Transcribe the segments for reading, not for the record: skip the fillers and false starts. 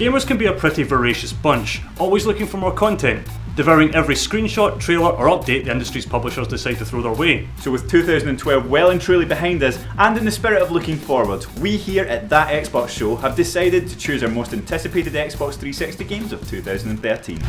Gamers can be a pretty voracious bunch, always looking for more content, devouring every screenshot, trailer or update the industry's publishers decide to throw their way. So with 2012 well and truly behind us, and in the spirit of looking forward, we here at That Xbox Show have decided to choose our most anticipated Xbox 360 games of 2013.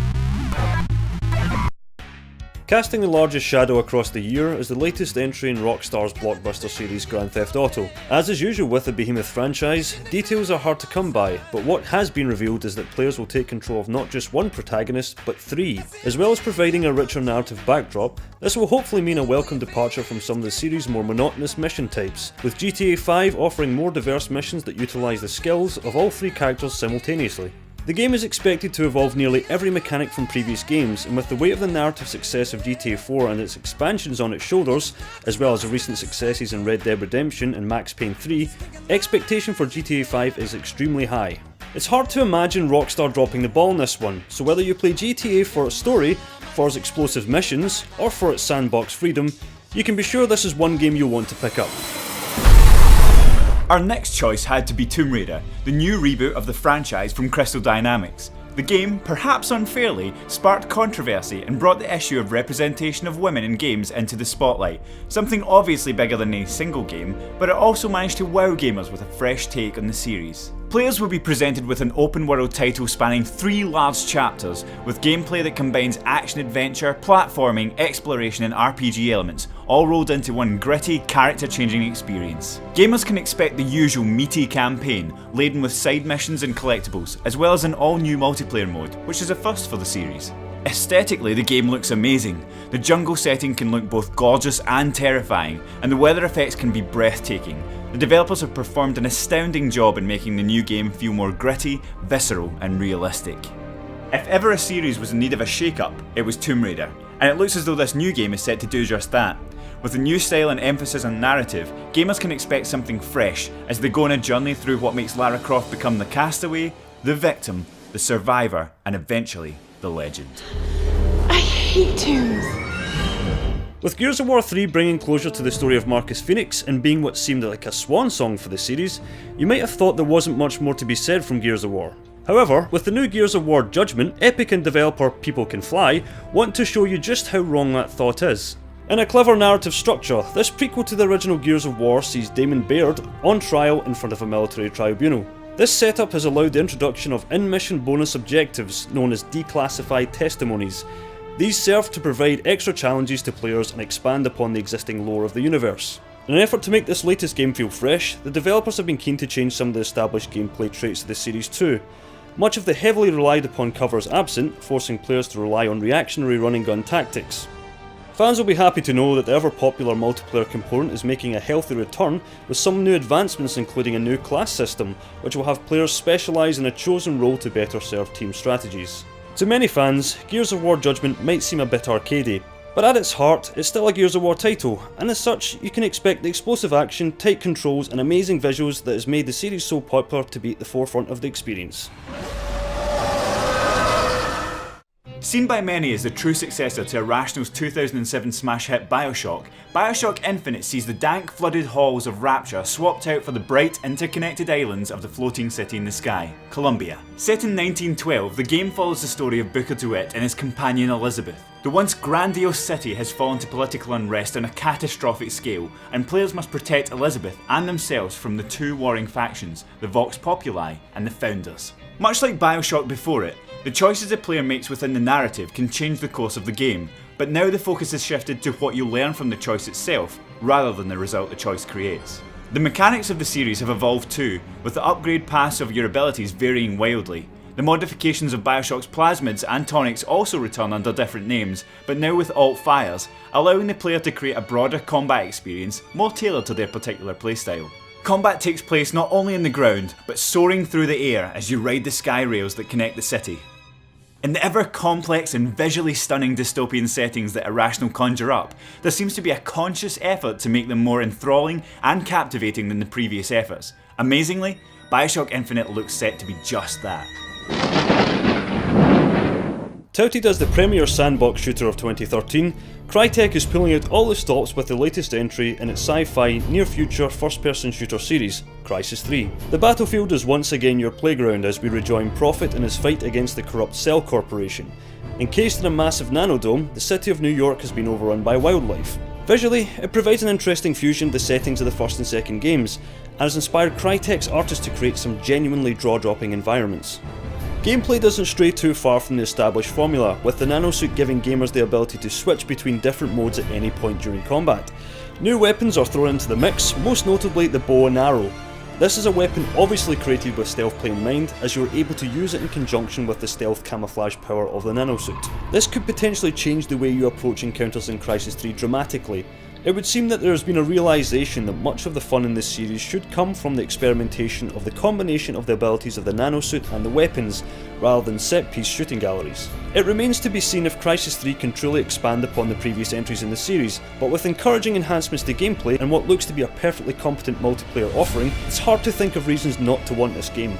Casting the largest shadow across the year is the latest entry in Rockstar's blockbuster series Grand Theft Auto. As is usual with the behemoth franchise, details are hard to come by, but what has been revealed is that players will take control of not just one protagonist, but three. As well as providing a richer narrative backdrop, this will hopefully mean a welcome departure from some of the series' more monotonous mission types, with GTA 5 offering more diverse missions that utilise the skills of all three characters simultaneously. The game is expected to evolve nearly every mechanic from previous games, and with the weight of the narrative success of GTA 4 and its expansions on its shoulders, as well as the recent successes in Red Dead Redemption and Max Payne 3, expectation for GTA 5 is extremely high. It's hard to imagine Rockstar dropping the ball in this one, so whether you play GTA for its story, for its explosive missions, or for its sandbox freedom, you can be sure this is one game you'll want to pick up. Our next choice had to be Tomb Raider, the new reboot of the franchise from Crystal Dynamics. The game, perhaps unfairly, sparked controversy and brought the issue of representation of women in games into the spotlight, something obviously bigger than any single game, but it also managed to wow gamers with a fresh take on the series. Players will be presented with an open world title spanning 3 large chapters, with gameplay that combines action-adventure, platforming, exploration and RPG elements, all rolled into one gritty, character-changing experience. Gamers can expect the usual meaty campaign, laden with side missions and collectibles, as well as an all-new multiplayer mode, which is a first for the series. Aesthetically, the game looks amazing. The jungle setting can look both gorgeous and terrifying, and the weather effects can be breathtaking. The developers have performed an astounding job in making the new game feel more gritty, visceral and realistic. If ever a series was in need of a shake-up, it was Tomb Raider, and it looks as though this new game is set to do just that. With a new style and emphasis on narrative, gamers can expect something fresh as they go on a journey through what makes Lara Croft become the castaway, the victim, the survivor, and eventually, the legend. I hate tombs. With Gears of War 3 bringing closure to the story of Marcus Phoenix and being what seemed like a swan song for the series, you might have thought there wasn't much more to be said from Gears of War. However, with the new Gears of War Judgment, Epic and developer People Can Fly want to show you just how wrong that thought is. In a clever narrative structure, this prequel to the original Gears of War sees Damon Baird on trial in front of a military tribunal. This setup has allowed the introduction of in-mission bonus objectives known as declassified testimonies. These serve to provide extra challenges to players and expand upon the existing lore of the universe. In an effort to make this latest game feel fresh, the developers have been keen to change some of the established gameplay traits of the series too. Much of the heavily relied upon cover is absent, forcing players to rely on reactionary run and gun tactics. Fans will be happy to know that the ever popular multiplayer component is making a healthy return with some new advancements, including a new class system, which will have players specialise in a chosen role to better serve team strategies. To many fans, Gears of War Judgment might seem a bit arcadey, but at its heart, it's still a Gears of War title, and as such, you can expect the explosive action, tight controls and amazing visuals that has made the series so popular to be at the forefront of the experience. Seen by many as the true successor to Irrational's 2007 smash hit Bioshock, Bioshock Infinite sees the dank, flooded halls of Rapture swapped out for the bright, interconnected islands of the floating city in the sky, Columbia. Set in 1912, the game follows the story of Booker DeWitt and his companion Elizabeth. The once grandiose city has fallen to political unrest on a catastrophic scale, and players must protect Elizabeth and themselves from the two warring factions, the Vox Populi and the Founders. Much like Bioshock before it, the choices the player makes within the narrative can change the course of the game, but now the focus is shifted to what you learn from the choice itself, rather than the result the choice creates. The mechanics of the series have evolved too, with the upgrade paths of your abilities varying wildly. The modifications of Bioshock's plasmids and tonics also return under different names, but now with alt fires, allowing the player to create a broader combat experience more tailored to their particular playstyle. Combat takes place not only in the ground, but soaring through the air as you ride the sky rails that connect the city. In the ever complex and visually stunning dystopian settings that Irrational conjure up, there seems to be a conscious effort to make them more enthralling and captivating than the previous efforts. Amazingly, Bioshock Infinite looks set to be just that. Touted as the premier sandbox shooter of 2013, Crytek is pulling out all the stops with the latest entry in its sci-fi, near-future first-person shooter series, Crysis 3. The battlefield is once again your playground as we rejoin Prophet in his fight against the corrupt Cell Corporation. Encased in a massive nanodome, the city of New York has been overrun by wildlife. Visually, it provides an interesting fusion of the settings of the first and second games, and has inspired Crytek's artists to create some genuinely jaw-dropping environments. Gameplay doesn't stray too far from the established formula, with the nanosuit giving gamers the ability to switch between different modes at any point during combat. New weapons are thrown into the mix, most notably the bow and arrow. This is a weapon obviously created with stealth play in mind, as you are able to use it in conjunction with the stealth camouflage power of the nanosuit. This could potentially change the way you approach encounters in Crysis 3 dramatically. It would seem that there has been a realisation that much of the fun in this series should come from the experimentation of the combination of the abilities of the nanosuit and the weapons, rather than set-piece shooting galleries. It remains to be seen if Crysis 3 can truly expand upon the previous entries in the series, but with encouraging enhancements to gameplay and what looks to be a perfectly competent multiplayer offering, it's hard to think of reasons not to want this game.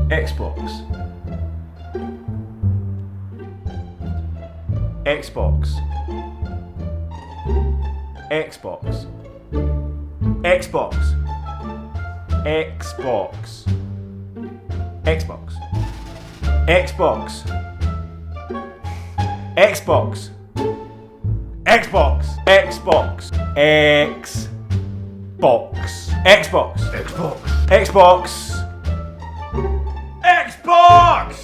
Xbox. Xbox. Xbox. Xbox. Xbox. Xbox. Xbox. Xbox. Xbox. Xbox. Xbox. Xbox. Xbox.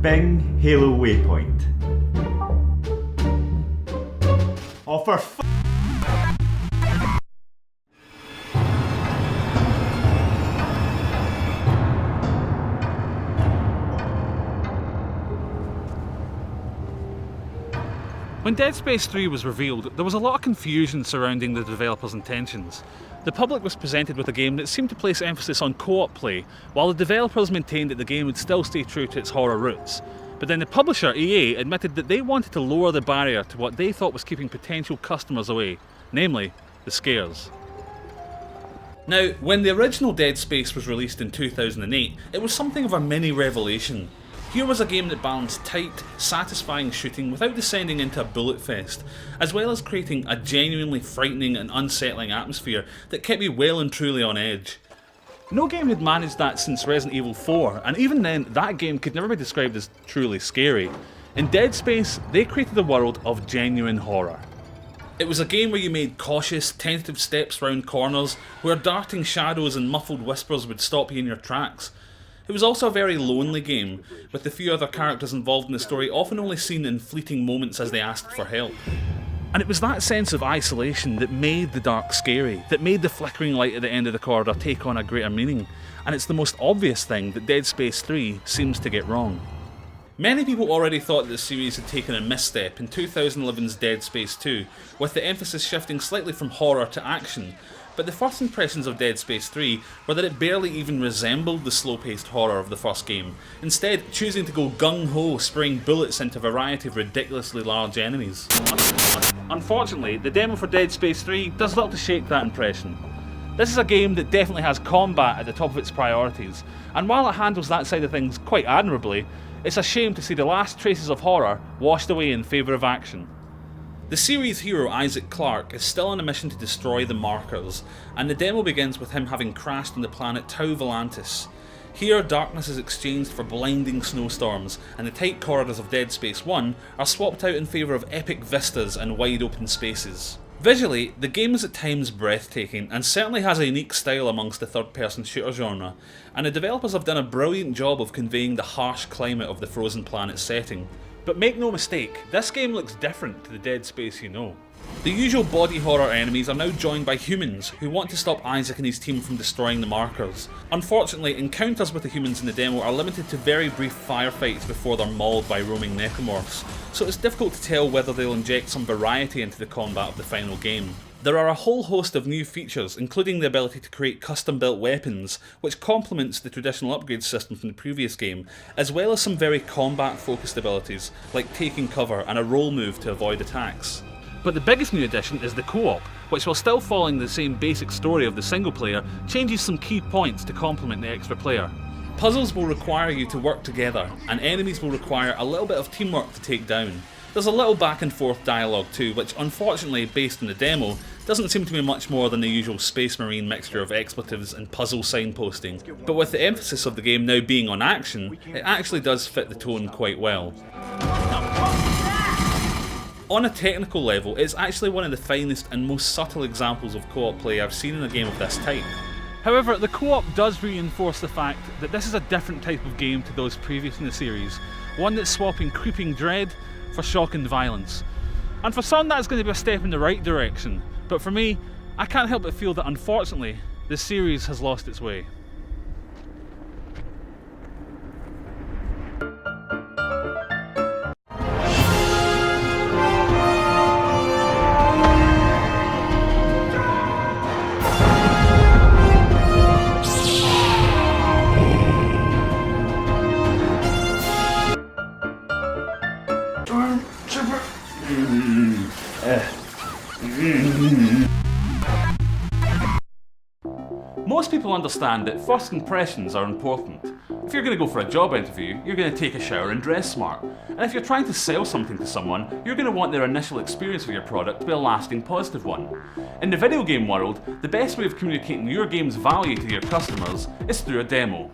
Bing Halo Waypoint. Oh, for When Dead Space 3 was revealed, there was a lot of confusion surrounding the developers' intentions. The public was presented with a game that seemed to place emphasis on co-op play, while the developers maintained that the game would still stay true to its horror roots. But then the publisher, EA, admitted that they wanted to lower the barrier to what they thought was keeping potential customers away, namely, the scares. Now, when the original Dead Space was released in 2008, it was something of a mini revelation. Here was a game that balanced tight, satisfying shooting without descending into a bullet fest, as well as creating a genuinely frightening and unsettling atmosphere that kept me well and truly on edge. No game had managed that since Resident Evil 4, and even then, that game could never be described as truly scary. In Dead Space, they created a world of genuine horror. It was a game where you made cautious, tentative steps round corners, where darting shadows and muffled whispers would stop you in your tracks. It was also a very lonely game, with the few other characters involved in the story often only seen in fleeting moments as they asked for help. And it was that sense of isolation that made the dark scary, that made the flickering light at the end of the corridor take on a greater meaning, and it's the most obvious thing that Dead Space 3 seems to get wrong. Many people already thought that the series had taken a misstep in 2011's Dead Space 2, with the emphasis shifting slightly from horror to action, but the first impressions of Dead Space 3 were that it barely even resembled the slow-paced horror of the first game, instead choosing to go gung-ho, spraying bullets into a variety of ridiculously large enemies. Unfortunately, the demo for Dead Space 3 does little to shake that impression. This is a game that definitely has combat at the top of its priorities, and while it handles that side of things quite admirably, it's a shame to see the last traces of horror washed away in favour of action. The series hero Isaac Clarke is still on a mission to destroy the markers, and the demo begins with him having crashed on the planet Tau Volantis. Here, darkness is exchanged for blinding snowstorms, and the tight corridors of Dead Space 1 are swapped out in favour of epic vistas and wide open spaces. Visually, the game is at times breathtaking, and certainly has a unique style amongst the third-person shooter genre, and the developers have done a brilliant job of conveying the harsh climate of the frozen planet setting. But make no mistake, this game looks different to the Dead Space you know. The usual body horror enemies are now joined by humans who want to stop Isaac and his team from destroying the markers. Unfortunately, encounters with the humans in the demo are limited to very brief firefights before they're mauled by roaming necromorphs, so it's difficult to tell whether they'll inject some variety into the combat of the final game. There are a whole host of new features, including the ability to create custom-built weapons, which complements the traditional upgrade system from the previous game, as well as some very combat-focused abilities, like taking cover and a roll move to avoid attacks. But the biggest new addition is the co-op, which, while still following the same basic story of the single player, changes some key points to complement the extra player. Puzzles will require you to work together, and enemies will require a little bit of teamwork to take down. There's a little back and forth dialogue too, which unfortunately, based on the demo, doesn't seem to be much more than the usual Space Marine mixture of expletives and puzzle signposting. But with the emphasis of the game now being on action, it actually does fit the tone quite well. On a technical level, it's actually one of the finest and most subtle examples of co-op play I've seen in a game of this type. However, the co-op does reinforce the fact that this is a different type of game to those previous in the series, one that's swapping creeping dread for shock and violence. And for some that's going to be a step in the right direction, but for me, I can't help but feel that unfortunately, the series has lost its way. Most people understand that first impressions are important. If you're going to go for a job interview, you're going to take a shower and dress smart. And if you're trying to sell something to someone, you're going to want their initial experience with your product to be a lasting positive one. In the video game world, the best way of communicating your game's value to your customers is through a demo.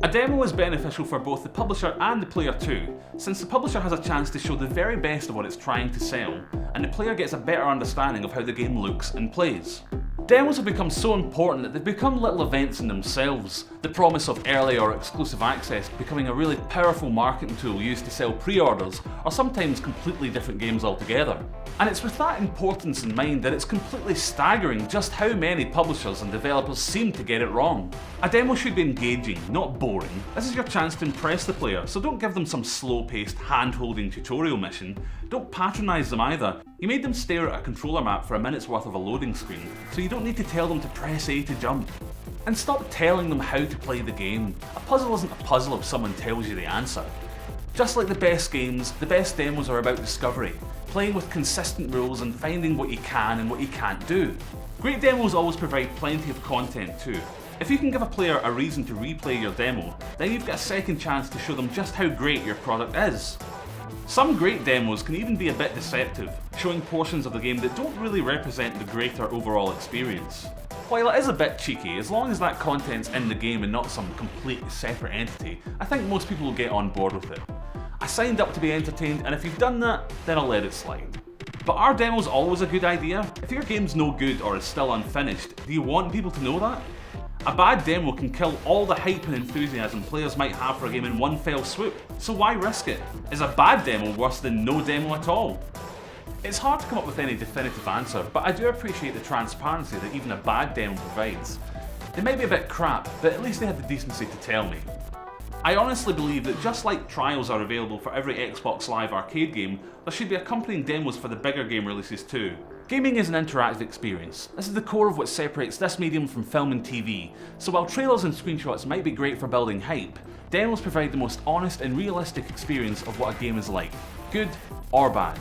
A demo is beneficial for both the publisher and the player too, since the publisher has a chance to show the very best of what it's trying to sell, and the player gets a better understanding of how the game looks and plays. Demos have become so important that they've become little events in themselves, the promise of early or exclusive access becoming a really powerful marketing tool used to sell pre-orders or sometimes completely different games altogether. And it's with that importance in mind that it's completely staggering just how many publishers and developers seem to get it wrong. A demo should be engaging, not boring. This is your chance to impress the player, so don't give them some slow-paced, hand-holding tutorial mission. Don't patronise them either. You made them stare at a controller map for a minute's worth of a loading screen, so you don't need to tell them to press A to jump. And stop telling them how to play the game. A puzzle isn't a puzzle if someone tells you the answer. Just like the best games, the best demos are about discovery, playing with consistent rules and finding what you can and what you can't do. Great demos always provide plenty of content too. If you can give a player a reason to replay your demo, then you've got a second chance to show them just how great your product is. Some great demos can even be a bit deceptive, showing portions of the game that don't really represent the greater overall experience. While it is a bit cheeky, as long as that content's in the game and not some completely separate entity, I think most people will get on board with it. I signed up to be entertained, and if you've done that, then I'll let it slide. But are demos always a good idea? If your game's no good or is still unfinished, do you want people to know that? A bad demo can kill all the hype and enthusiasm players might have for a game in one fell swoop, so why risk it? Is a bad demo worse than no demo at all? It's hard to come up with any definitive answer, but I do appreciate the transparency that even a bad demo provides. They might be a bit crap, but at least they had the decency to tell me. I honestly believe that just like trials are available for every Xbox Live Arcade game, there should be accompanying demos for the bigger game releases too. Gaming is an interactive experience. This is the core of what separates this medium from film and TV, so while trailers and screenshots might be great for building hype, demos provide the most honest and realistic experience of what a game is like, good or bad.